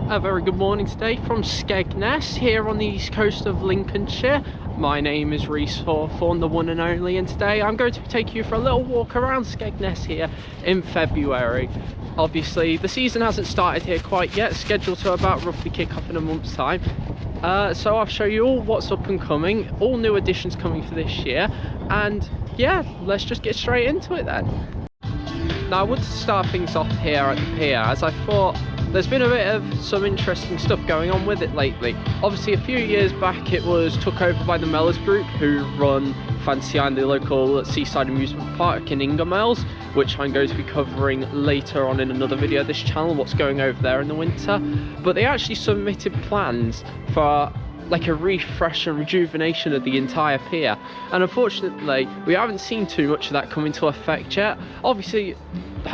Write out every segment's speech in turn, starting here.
A very good morning today from Skegness here on the east coast of Lincolnshire. My name is Reese Hawthorne, the one and only, and today I'm going to take you for a little walk around Skegness here in February. Obviously the season hasn't started here quite yet, scheduled to about roughly kick off in a month's time. So I'll show you all what's up and coming, all new additions coming for this year, and yeah, let's just get straight into it then. Now I want to start things off here at the pier, as I thought there's been a bit of some interesting stuff going on with it lately. Obviously a few years back it was took over by the Mellors Group, who run Fancy Island, the local seaside amusement park in Ingermells, which I'm going to be covering later on in another video of this channel, what's going over there in the winter. But they actually submitted plans for like a refresh and rejuvenation of the entire pier, and unfortunately we haven't seen too much of that come into effect yet. Obviously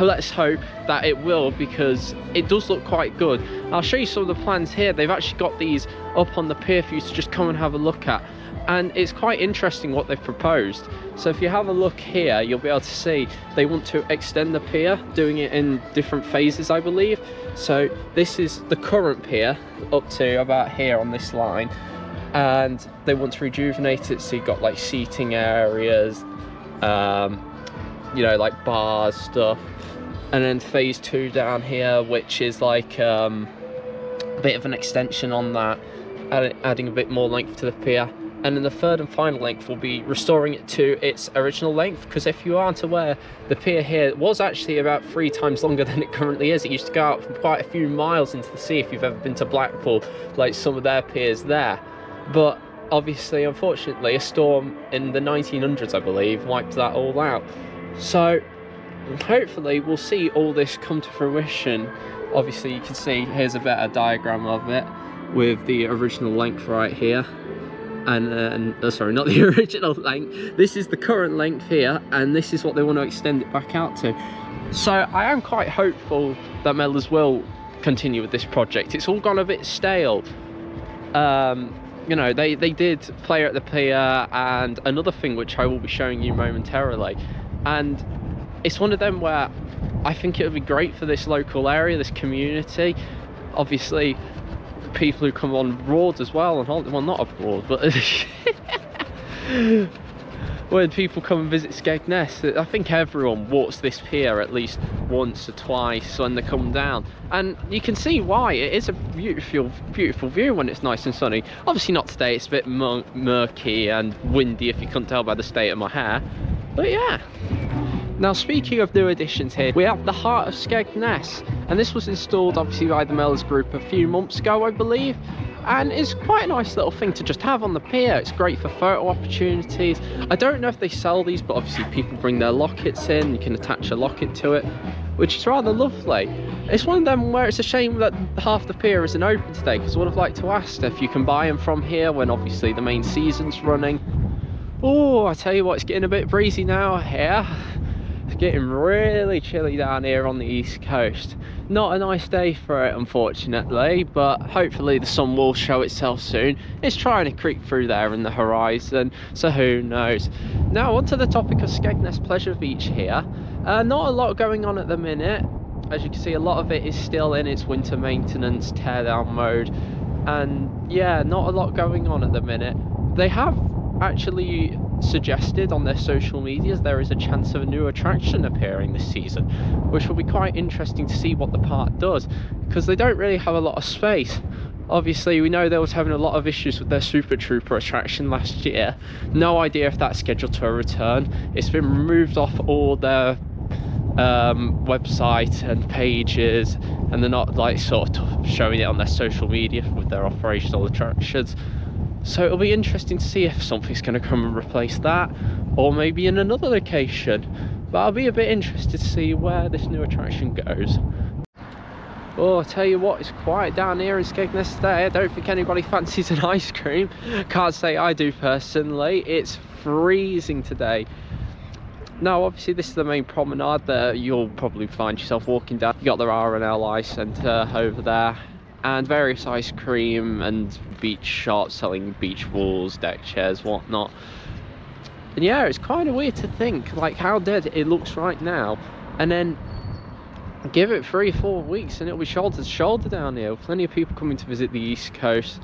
let's hope that it will, because it does look quite good. I'll show you some of the plans here. They've actually got these up on the pier for you to just come and have a look at, and it's quite interesting what they've proposed. So if you have a look here, you'll be able to see they want to extend the pier, doing it in different phases, I believe. So this is the current pier up to about here on this line, and they want to rejuvenate it, so you've got like seating areas, you know, like bars, stuff. And then phase 2 down here, which is like a bit of an extension on that, adding a bit more length to the pier. And then the third and final length will be restoring it to its original length, because if you aren't aware, the pier here was actually about 3 times longer than it currently is. It used to go out for quite a few miles into the sea, if you've ever been to Blackpool, like some of their piers there. But obviously, unfortunately, a storm in the 1900s, I believe, wiped that all out. So hopefully we'll see all this come to fruition. Obviously you can see, here's a better diagram of it with the original length right here. And sorry, not the original length, this is the current length here, and this is what they want to extend it back out to. So I am quite hopeful that Mellors will continue with this project. It's all gone a bit stale. You know, they did Player at the Pier and another thing which I will be showing you momentarily, and it's one of them where I think it would be great for this local area, this community. Obviously people who come on abroad as well, and well, not abroad, but when people come and visit Skegness, I think everyone walks this pier at least once or twice when they come down, and you can see why. It is a beautiful view when it's nice and sunny. Obviously not today, it's a bit murky and windy, if you couldn't tell by the state of my hair, but yeah. Now speaking of new additions here, we have the Heart of Skegness, and this was installed obviously by the Mellors Group a few months ago, I believe, and it's quite a nice little thing to just have on the pier. It's great for photo opportunities. I don't know if they sell these, but obviously people bring their lockets in, you can attach a locket to it, which is rather lovely. It's one of them where it's a shame that half the pier isn't open today, because I would have liked to ask if you can buy them from here when obviously the main season's running. Oh, I tell you what, it's getting a bit breezy now here. It's getting really chilly down here on the east coast. Not a nice day for it, unfortunately, but hopefully the sun will show itself soon. It's trying to creep through there in the horizon, so who knows. Now onto the topic of Skegness Pleasure Beach here. Not a lot going on at the minute. As you can see, a lot of it is still in its winter maintenance teardown mode, and yeah, not a lot going on at the minute. They have actually suggested on their social medias there is a chance of a new attraction appearing this season, which will be quite interesting to see what the park does, because they don't really have a lot of space. Obviously we know they was having a lot of issues with their Super Trooper attraction last year. No idea if that's scheduled to return. It's been removed off all their website and pages, and they're not like sort of showing it on their social media with their operational attractions. So it'll be interesting to see if something's going to come and replace that, or maybe in another location. But I'll be a bit interested to see where this new attraction goes. Oh, I tell you what, it's quiet down here in Skegness today. I don't think anybody fancies an ice cream. Can't say I do personally. It's freezing today. Now obviously this is the main promenade that you'll probably find yourself walking down. You got the R&L Ice Centre over there, and various ice cream and beach shops selling beach balls, deck chairs, whatnot. And yeah, it's kind of weird to think like how dead it looks right now, and then give it 3-4 weeks and it'll be shoulder to shoulder down here. Plenty of people coming to visit the East Coast.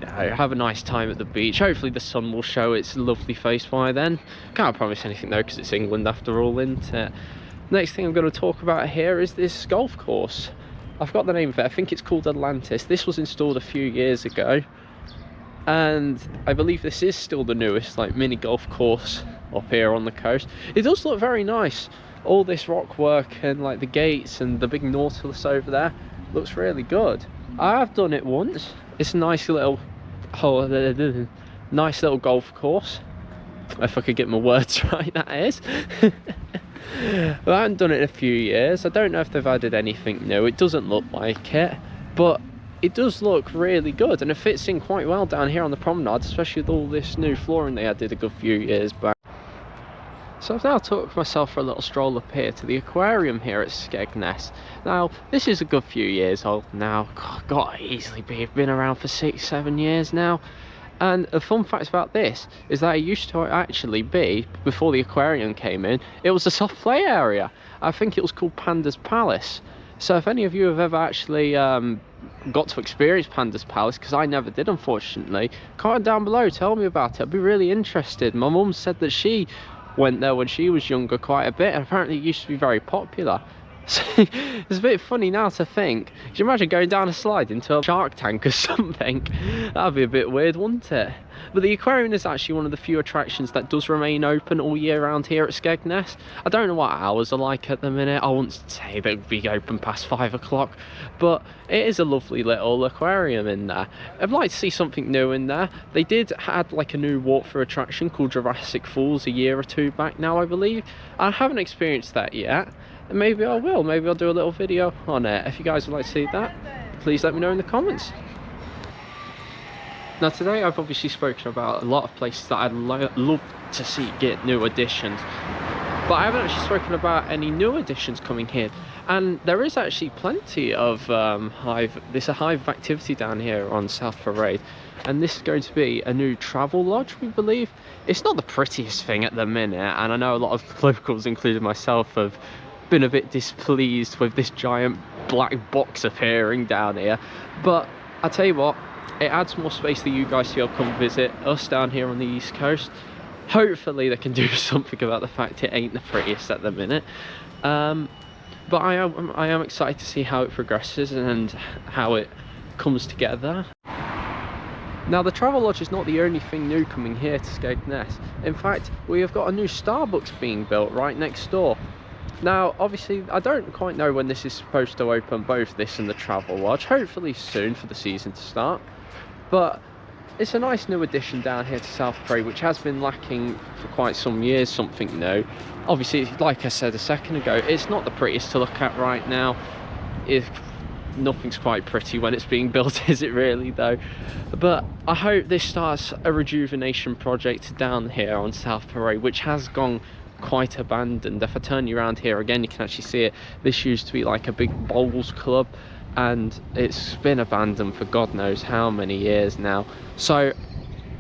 Have a nice time at the beach. Hopefully the sun will show its lovely face by then. Can't promise anything though, because it's England after all, isn't it? Next thing I'm going to talk about here is this golf course. I've got the name of it. I think it's called Atlantis. This was installed a few years ago, and I believe this is still the newest like mini golf course up here on the coast. It does look very nice. All this rock work and like the gates and the big Nautilus over there looks really good. I have done it once. It's a nice little golf course, if I could get my words right, that is. But I haven't done it in a few years. I don't know if they've added anything new. It doesn't look like it, but it does look really good, and it fits in quite well down here on the promenade, especially with all this new flooring they added a good few years back. So I've now took myself for a little stroll up here to the aquarium here at Skegness. Now, this is a good few years old now. God, easily been around for 6-7 years now. And a fun fact about this is that it used to actually be, before the aquarium came in, it was a soft play area. I think it was called Panda's Palace. So if any of you have ever actually got to experience Panda's Palace, because I never did unfortunately, comment down below, tell me about it. I'd be really interested. My mum said that she went there when she was younger quite a bit, and apparently it used to be very popular. So it's a bit funny now to think. Could you imagine going down a slide into a shark tank or something? That'd be a bit weird, wouldn't it? But the aquarium is actually one of the few attractions that does remain open all year round here at Skegness. I don't know what hours are like at the minute. I wouldn't say they would be open past 5 o'clock, but it is a lovely little aquarium in there. I'd like to see something new in there. They did add like a new walk-through attraction called Jurassic Falls a year or 2 back now, I believe. I haven't experienced that yet. And maybe I will. Maybe I'll do a little video on it. If you guys would like to see that, please let me know in the comments. Now today I've obviously spoken about a lot of places that I'd love to see get new additions, but I haven't actually spoken about any new additions coming here. And there is actually plenty of there's a hive of activity down here on South Parade, and this is going to be a new travel lodge, we believe. It's not the prettiest thing at the minute, and I know a lot of locals, including myself, have been a bit displeased with this giant black box appearing down here, but I tell you what, it adds more space for you guys to be able to come visit us down here on the East Coast. Hopefully they can do something about the fact it ain't the prettiest at the minute, but I am excited to see how it progresses and how it comes together. Now the travel lodge is not the only thing new coming here to Skegness. In fact, we have got a new Starbucks being built right next door. Now obviously I don't quite know when this is supposed to open, both this and the travel lodge. Hopefully soon for the season to start, but it's a nice new addition down here to South Parade, which has been lacking for quite some years, something new. Obviously, like I said a second ago, it's not the prettiest to look at right now. Nothing's quite pretty when it's being built, is it really though? But I hope this starts a rejuvenation project down here on South Parade, which has gone quite abandoned. If I turn you around here again, you can actually see it. This used to be like a big bowls club, and it's been abandoned for God knows how many years now. So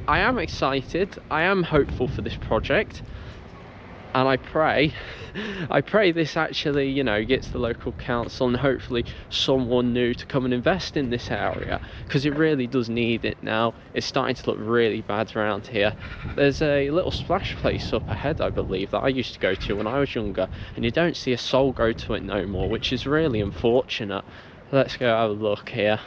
I am excited, I am hopeful for this project, and I pray this actually, you know, gets the local council and hopefully someone new to come and invest in this area, because it really does need it now. It's starting to look really bad around here. There's a little splash place up ahead, I believe, that I used to go to when I was younger, and you don't see a soul go to it no more, which is really unfortunate. Let's go have a look here.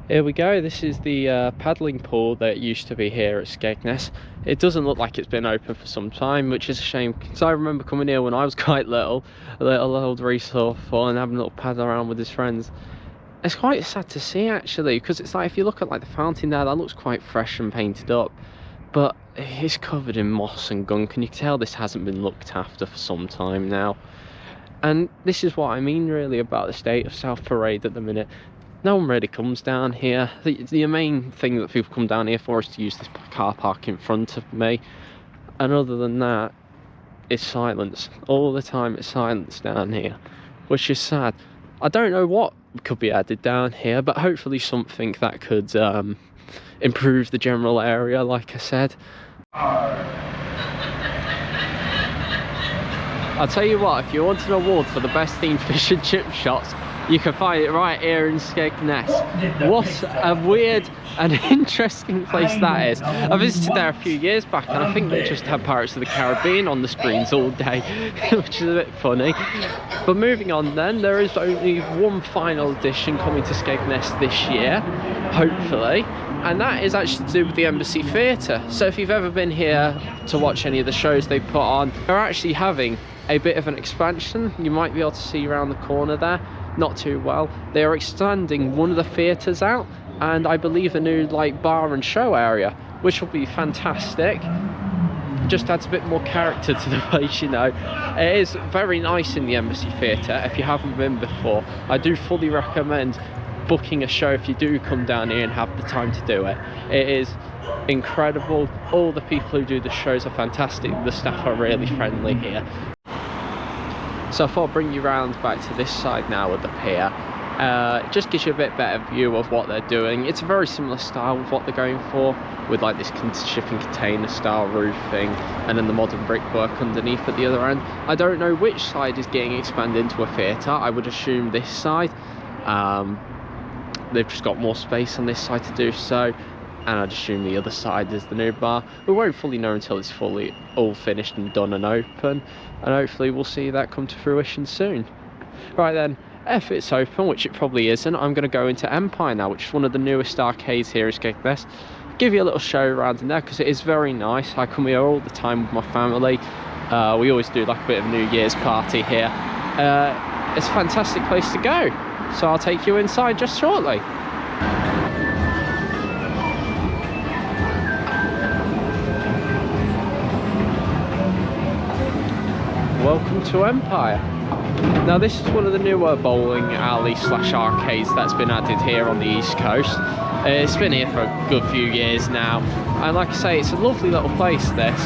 Here we go. This is the paddling pool that used to be here at Skegness. It doesn't look like it's been open for some time, which is a shame, because I remember coming here when I was quite little, a little old resource and having a little paddle around with his friends. It's quite sad to see actually, because it's like, if you look at like the fountain there, that looks quite fresh and painted up, but it's covered in moss and gunk, and you can tell this hasn't been looked after for some time now. And this is what I mean really about the state of South Parade at the minute. No one really comes down here. The main thing that people come down here for is to use this car park in front of me, and other than that, it's silence. All the time it's silence down here, which is sad. I don't know what could be added down here, but hopefully something that could improve the general area, like I said. I'll tell you what, if you want an award for the best themed fish and chip shops, you can find it right here in Skegness. What a weird and interesting place that is. I visited there a few years back and I think they just had Pirates of the Caribbean on the screens all day, which is a bit funny. But moving on then, there is only one final edition coming to Skegness this year, hopefully. And that is actually to do with the Embassy Theatre. So if you've ever been here to watch any of the shows they put on, they're actually having a bit of an expansion. You might be able to see around the corner there, not too well. They are extending one of the theatres out, and I believe a new like bar and show area, which will be fantastic. Just adds a bit more character to the place, you know. It is very nice in the Embassy Theatre. If you haven't been before, I do fully recommend booking a show if you do come down here and have the time to do it. It is incredible. All the people who do the shows are fantastic. The staff are really friendly here. So I thought I'd bring you round back to this side now of the pier. It just gives you a bit better view of what they're doing. It's a very similar style of what they're going for, with like this shipping container style roofing and then the modern brickwork underneath at the other end. I don't know which side is getting expanded into a theatre. I would assume this side. They've just got more space on this side to do so, and I'd assume the other side is the new bar. We won't fully know until it's fully all finished and done and open, and hopefully we'll see that come to fruition soon. Right then, if it's open, which it probably isn't, I'm going to go into Empire now, which is one of the newest arcades here in Skegness. Give you a little show around in there because it is very nice. I come here all the time with my family. We always do like a bit of a New Year's party here. It's a fantastic place to go, so I'll take you inside just shortly. Welcome to Empire. Now this is one of the newer bowling alley slash arcades that's been added here on the East Coast. It's been here for a good few years now, and like I say, it's a lovely little place this.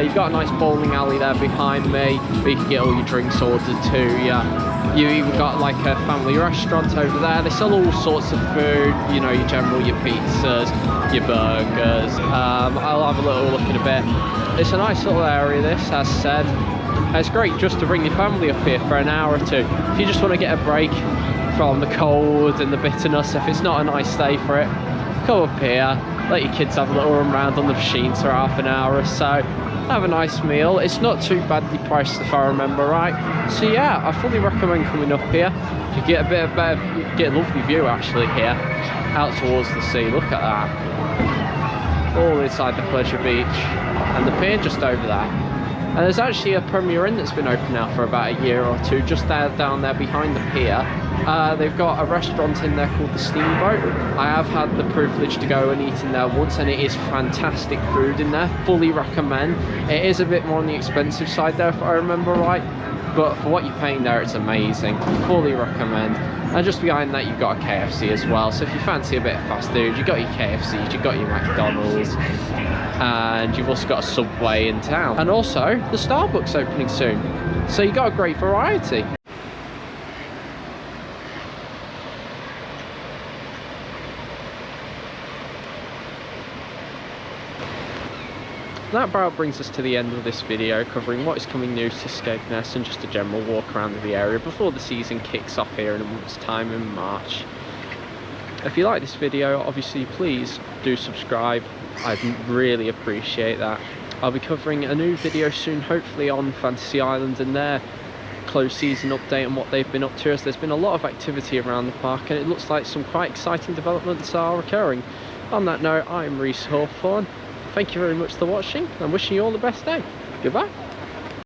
You've got a nice bowling alley there behind me where you can get all your drinks ordered to you. You even got like a family restaurant over there. They sell all sorts of food, you know, your general, your pizzas, your burgers. I'll have a little look in a bit. It's a nice little area this, as said. It's great just to bring your family up here for an hour or two. If you just want to get a break from the cold and the bitterness, if it's not a nice day for it, come up here, let your kids have a little run around on the machines for half an hour or so, have a nice meal. It's not too badly priced if I remember right. So yeah, I fully recommend coming up here. You get you get a lovely view actually here, out towards the sea. Look at that. All inside the pleasure beach and the pier just over there. And there's actually a Premier Inn that's been open now for about a year or two, just there down there behind the pier. They've got a restaurant in there called the Steamboat. I have had the privilege to go and eat in there once, and it is fantastic food in there. Fully recommend. It is a bit more on the expensive side there if I remember right, but for what you're paying there, it's amazing. Fully recommend. And just behind that, you've got a KFC as well. So if you fancy a bit of fast food, you've got your KFCs, you've got your McDonald's, and you've also got a Subway in town. And also, the Starbucks opening soon. So you've got a great variety. That about brings us to the end of this video, covering what is coming new to Skegness and just a general walk around the area before the season kicks off here in a month's time in March. If you like this video, obviously please do subscribe. I'd really appreciate that. I'll be covering a new video soon, hopefully on Fantasy Island and their closed season update and what they've been up to, as there's been a lot of activity around the park and it looks like some quite exciting developments are occurring. On that note, I'm Reese Hawthorne. Thank you very much for watching and wishing you all the best day. Goodbye.